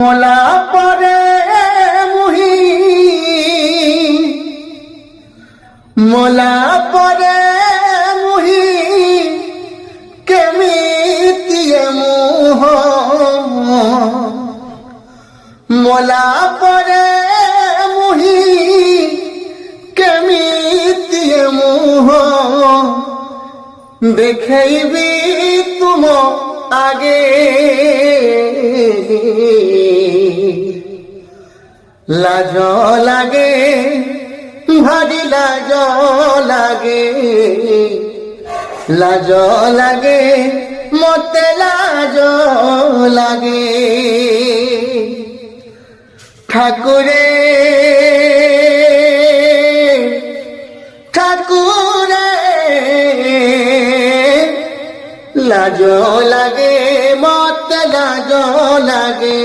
মোলা পরে মুহি মোলা পরে মুহি কেমিতিয়ে মুহ মোলা পরে মুহি কেমিতিয়ে মুহ দেখেইবি তুম আগে লাজ লাগে ভারি লাজ লাগে লাজ লাগে মতে লাজ লাগে ঠাকুরে ঠাকুরে লাজ লাগে মতে লাজ লাগে।